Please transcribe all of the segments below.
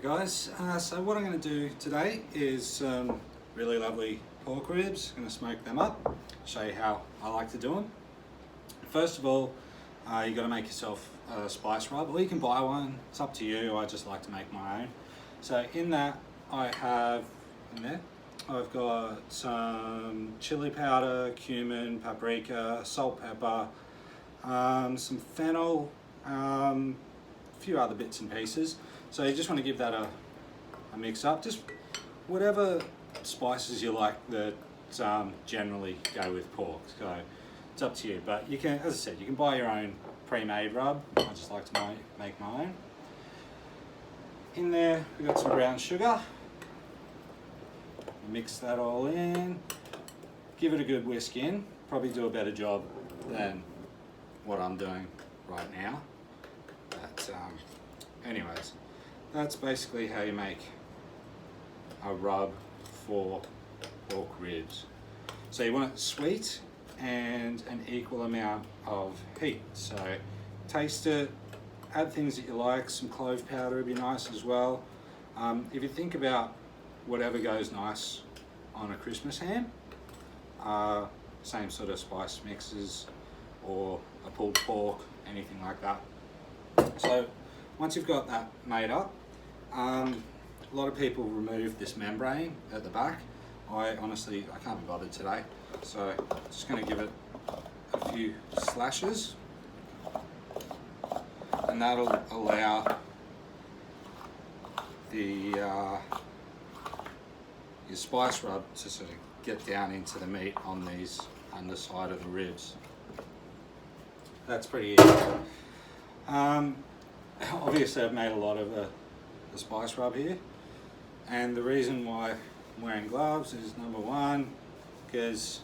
Guys, so what I'm going to do today is some really lovely pork ribs. I'm going to smoke them up, show you how I like to do them. First of all, you got to make yourself a spice rub, or you can buy one, it's up to you. I just like to make my own. So in that I have, I've got some chili powder, cumin, paprika, salt, pepper, some fennel, a few other bits and pieces. So you just want to give that a mix up, just whatever spices you like that generally go with pork. So it's up to you, but you can, as I said, you can buy your own pre-made rub. I just like to make my own. In there we've got some brown sugar. Mix that all in, give it a good whisk in. Probably do a better job than what I'm doing right now, but anyways, that's basically how you make a rub for pork ribs. So you want it sweet and an equal amount of heat. So taste it, add things that you like. Some clove powder would be nice as well. If you think about whatever goes nice on a Christmas ham, same sort of spice mixes, or a pulled pork, anything like that. So once you've got that made up, a lot of people remove this membrane at the back. I can't be bothered today, so just going to give it a few slashes, and that'll allow your spice rub to sort of get down into the meat on these underside of the ribs. That's pretty easy. Obviously I've made a lot of the spice rub here, and the reason why I'm wearing gloves is, number one, because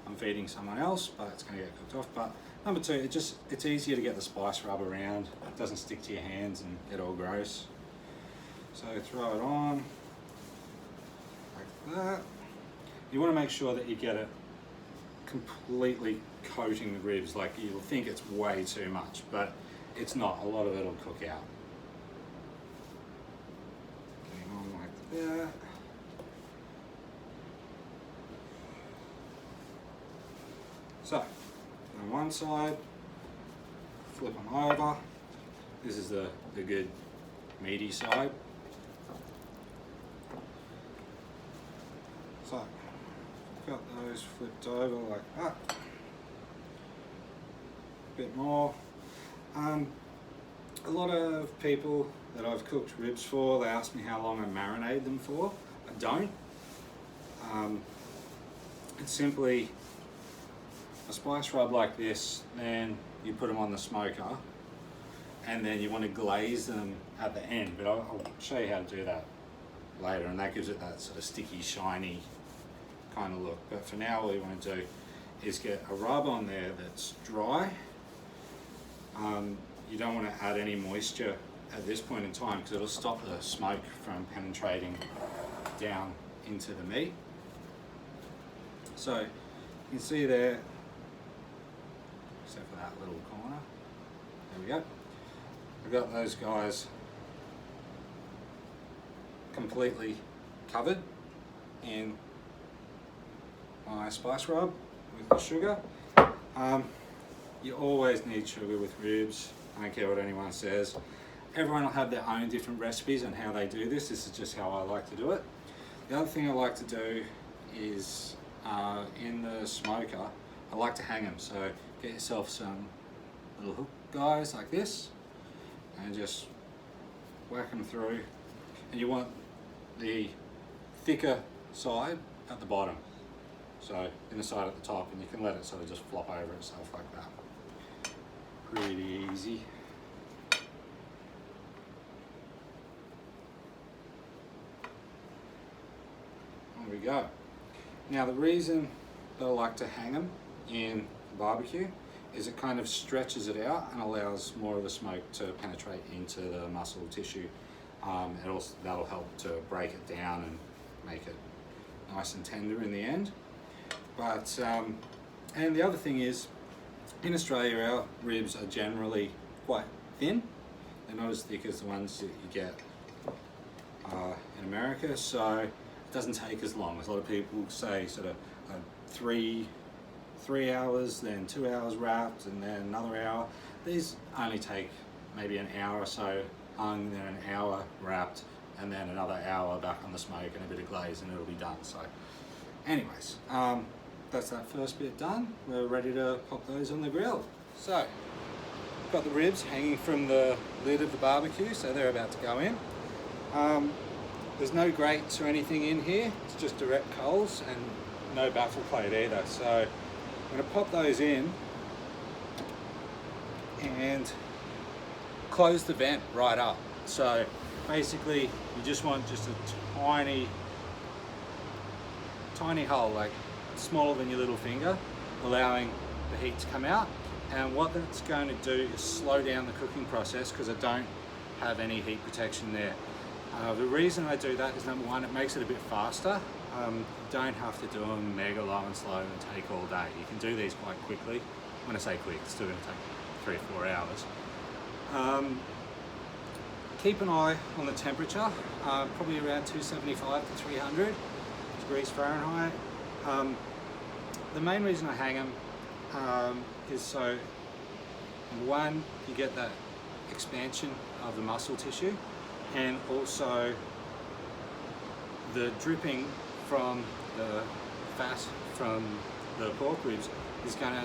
I'm feeding someone else, but it's going to get cooked off. But number two, it's easier to get the spice rub around. It doesn't stick to your hands and get all gross. So throw it on like that. You want to make sure that you get it completely coating the ribs. Like, you'll think it's way too much, but it's not. A lot of it'll cook out. Getting on like that. So on one side, flip them over. This is the good meaty side. So got those flipped over like that. A bit more. A lot of people that I've cooked ribs for, they ask me how long I marinate them for. I don't. It's simply a spice rub like this, then you put them on the smoker, and then you want to glaze them at the end, but I'll show you how to do that later, and that gives it that sort of sticky, shiny kind of look. But for now, all you want to do is get a rub on there that's dry. You don't want to add any moisture at this point in time, because it'll stop the smoke from penetrating down into the meat. So you can see there, except for that little corner, there we go. I've got those guys completely covered in my spice rub with the sugar. You always need sugar with ribs. I don't care what anyone says. Everyone will have their own different recipes on how they do this. This is just how I like to do it. The other thing I like to do is in the smoker, I like to hang them. So get yourself some little hook guys like this, and just whack them through. And you want the thicker side at the bottom, so in the side at the top, and you can let it sort of just flop over itself like that. Pretty easy. There we go. Now the reason that I like to hang them in the barbecue is it kind of stretches it out and allows more of the smoke to penetrate into the muscle tissue. That'll help to break it down and make it nice and tender in the end. But and the other thing is, in Australia our ribs are generally quite thin. They're not as thick as the ones that you get in America, so it doesn't take as long. A lot of people say sort of 3 hours, then 2 hours wrapped, and then another hour. These only take maybe an hour or so hung, then an hour wrapped, and then another hour back on the smoke and a bit of glaze, and it'll be done. So anyways, that's that first bit done. We're ready to pop those on the grill. So got the ribs hanging from the lid of the barbecue, so they're about to go in. There's no grates or anything in here, it's just direct coals and no baffle plate either. So I'm going to pop those in and close the vent right up. So basically you just want just a tiny hole, like smaller than your little finger, allowing the heat to come out. And what that's going to do is slow down the cooking process because I don't have any heat protection there. The reason I do that is, number one, it makes it a bit faster. You don't have to do them mega low and slow and take all day. You can do these quite quickly. When I say quick, it's still going to take 3 or 4 hours. Keep an eye on the temperature, probably around 275 to 300 degrees Fahrenheit. The main reason I hang them is so, one, you get that expansion of the muscle tissue, and also the dripping from the fat from the pork ribs is going to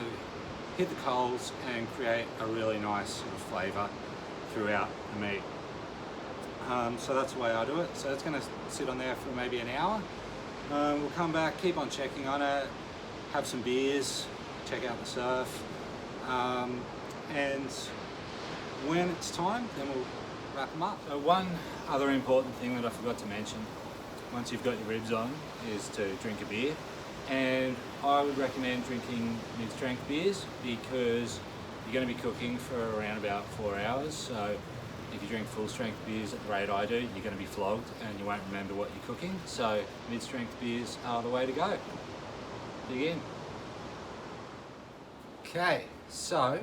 hit the coals and create a really nice sort of flavour throughout the meat. So that's the way I do it. So it's going to sit on there for maybe an hour. We'll come back, keep on checking on it, have some beers, check out the surf, and when it's time, then we'll wrap them up. So one other important thing that I forgot to mention, once you've got your ribs on, is to drink a beer. And I would recommend drinking mid-strength beers because you're going to be cooking for around about 4 hours. So if you drink full-strength beers at the rate I do, you're going to be flogged and you won't remember what you're cooking. So mid-strength beers are the way to go. Dig in. Okay, so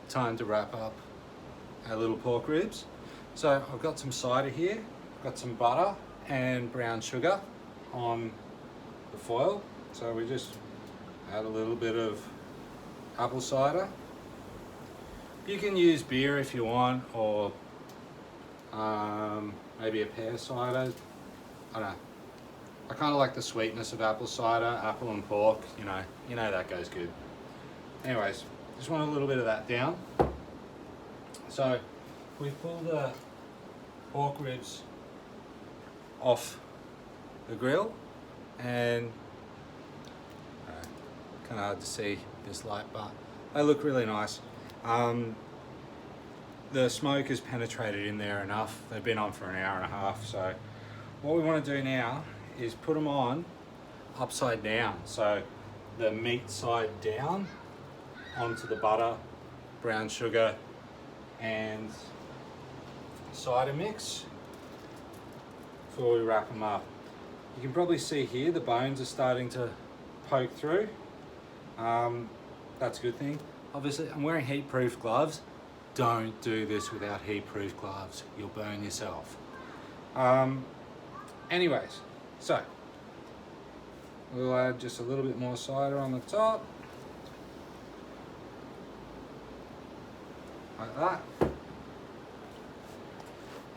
time to wrap up our little pork ribs. So I've got some cider here, I've got some butter and brown sugar on the foil. So we just add a little bit of apple cider. You can use beer if you want, or maybe a pear cider. I don't know. I kind of like the sweetness of apple cider, apple and pork, you know that goes good. Anyways, just want a little bit of that down. So we pull the pork ribs off the grill, and kind of hard to see this light, but they look really nice. The smoke has penetrated in there enough. They've been on for an hour and a half. So what we want to do now is put them on upside down. So the meat side down onto the butter, brown sugar and cider mix before we wrap them up. You can probably see here the bones are starting to poke through. That's a good thing. Obviously I'm wearing heat-proof gloves. Don't do this without heat-proof gloves. You'll burn yourself. Anyways, so we'll add just a little bit more cider on the top. Like that.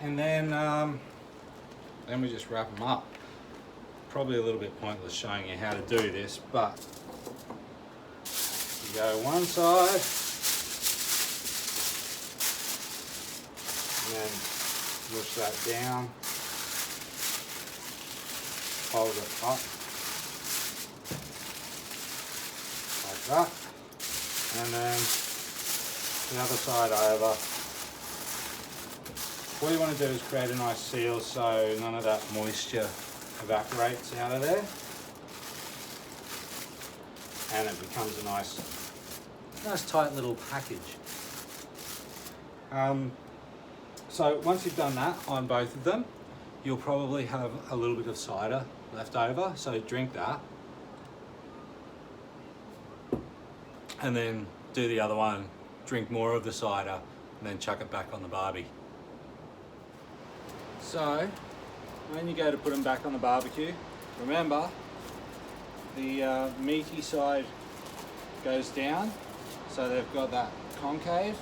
And then we just wrap them up. Probably a little bit pointless showing you how to do this, but you go one side, and then push that down, hold it up, like that, and then the other side over. What you want to do is create a nice seal so none of that moisture evaporates out of there, and it becomes a nice tight little package. So once you've done that on both of them, you'll probably have a little bit of cider left over, so drink that and then do the other one, drink more of the cider and then chuck it back on the barbie. So when you go to put them back on the barbecue, remember the meaty side goes down, so they've got that concave,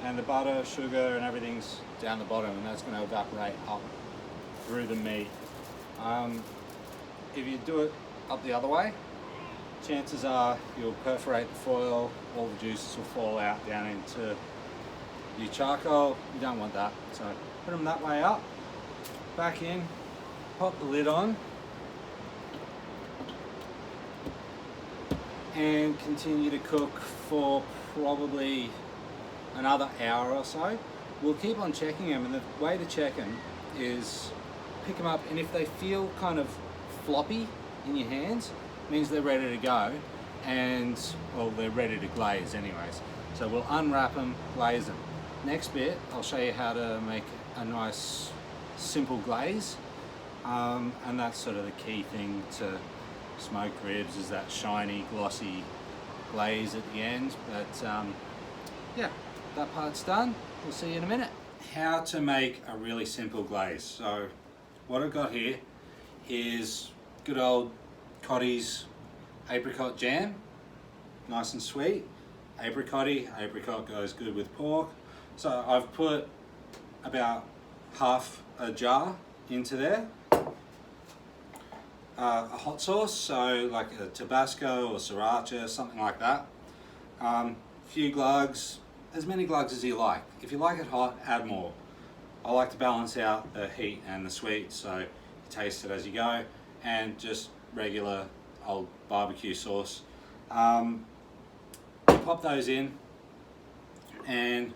and the butter, sugar and everything's down the bottom, and that's going to evaporate up through the meat. If you do it up the other way, chances are you'll perforate the foil, all the juices will fall out down into your charcoal. You don't want that, so put them that way up, back in, pop the lid on, and continue to cook for probably another hour or so. We'll keep on checking them, and the way to check them is pick them up, and if they feel kind of floppy in your hands, means they're ready to go, and well, they're ready to glaze anyways. So we'll unwrap them, glaze them. Next bit, I'll show you how to make a nice simple glaze, and that's sort of the key thing to smoked ribs, is that shiny, glossy glaze at the end. But yeah, that part's done. We'll see you in a minute. How to make a really simple glaze. So what I've got here is good old Cotty's apricot jam, nice and sweet. Apricot goes good with pork. So I've put about half a jar into there. A hot sauce, so like a Tabasco or Sriracha, something like that. Few glugs, as many glugs as you like. If you like it hot, add more. I like to balance out the heat and the sweet, so you taste it as you go. And just regular old barbecue sauce. Pop those in and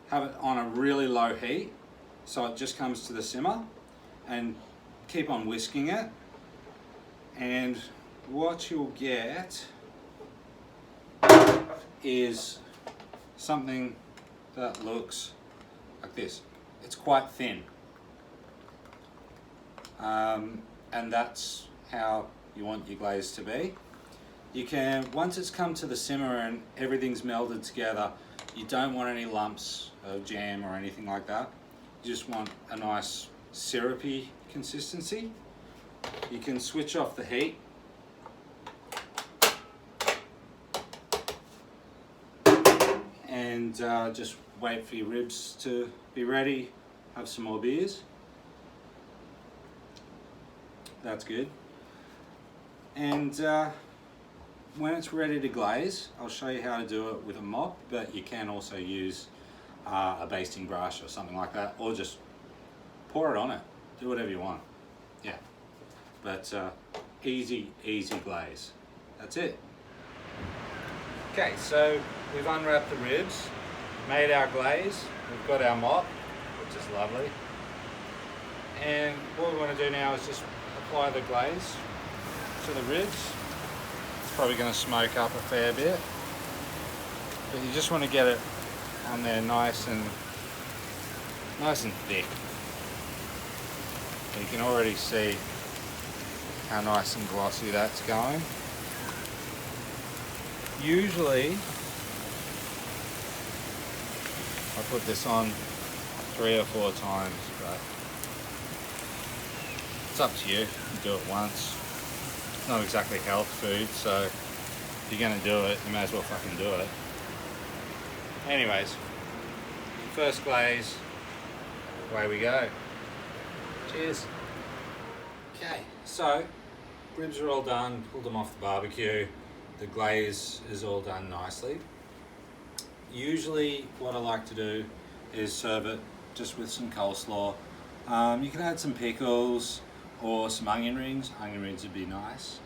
have it on a really low heat, so it just comes to the simmer, and keep on whisking it. And what you'll get is something that looks like this. It's quite thin, and that's how you want your glaze to be. You can, once it's come to the simmer and everything's melded together, you don't want any lumps of jam or anything like that. You just want a nice syrupy consistency. You can switch off the heat and just wait for your ribs to be ready. Have some more beers. That's good. And when it's ready to glaze, I'll show you how to do it with a mop, but you can also use a basting brush or something like that, or just pour it on it. Do whatever you want. Yeah. But easy glaze. That's it. Okay, so we've unwrapped the ribs, made our glaze, we've got our mop, which is lovely. And what we want to do now is just apply the glaze to the ribs. It's probably going to smoke up a fair bit, but you just want to get it on there nice and thick. You can already see how nice and glossy that's going. Usually I put this on 3 or 4 times, but it's up to you. You do it once. It's not exactly health food, so if you're going to do it, you may as well fucking do it. Anyways, first glaze, away we go. Cheers. Okay, so ribs are all done, pulled them off the barbecue. The glaze is all done nicely. Usually what I like to do is serve it just with some coleslaw. You can add some pickles or some onion rings. Onion rings would be nice.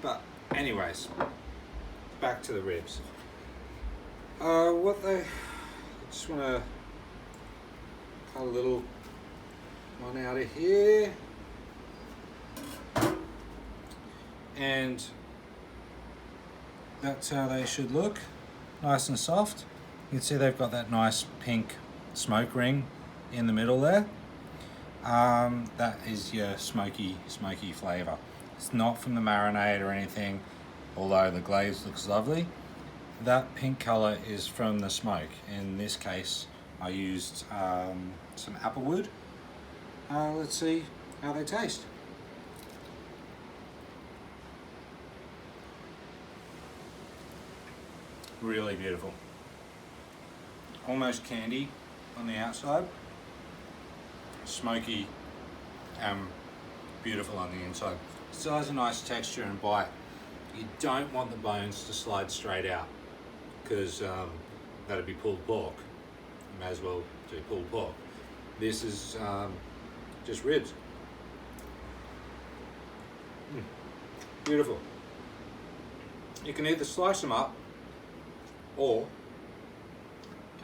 But anyways, back to the ribs. Just want to cut a little one out of here. And that's how they should look, nice and soft. You can see they've got that nice pink smoke ring in the middle there. That is your smoky flavour. It's not from the marinade or anything, although the glaze looks lovely. That pink colour is from the smoke. In this case, I used some applewood let's see how they taste. Really beautiful. Almost candy on the outside, smoky and beautiful on the inside. Still has a nice texture and bite. You don't want the bones to slide straight out because that'd be pulled pork. You may as well do pulled pork. This is just ribs. Beautiful. You can either slice them up or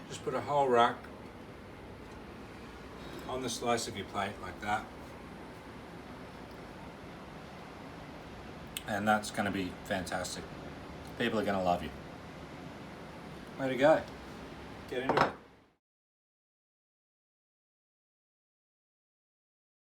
just put a whole rack on the slice of your plate like that. And that's going to be fantastic. People are going to love you. Way to go. Get into it.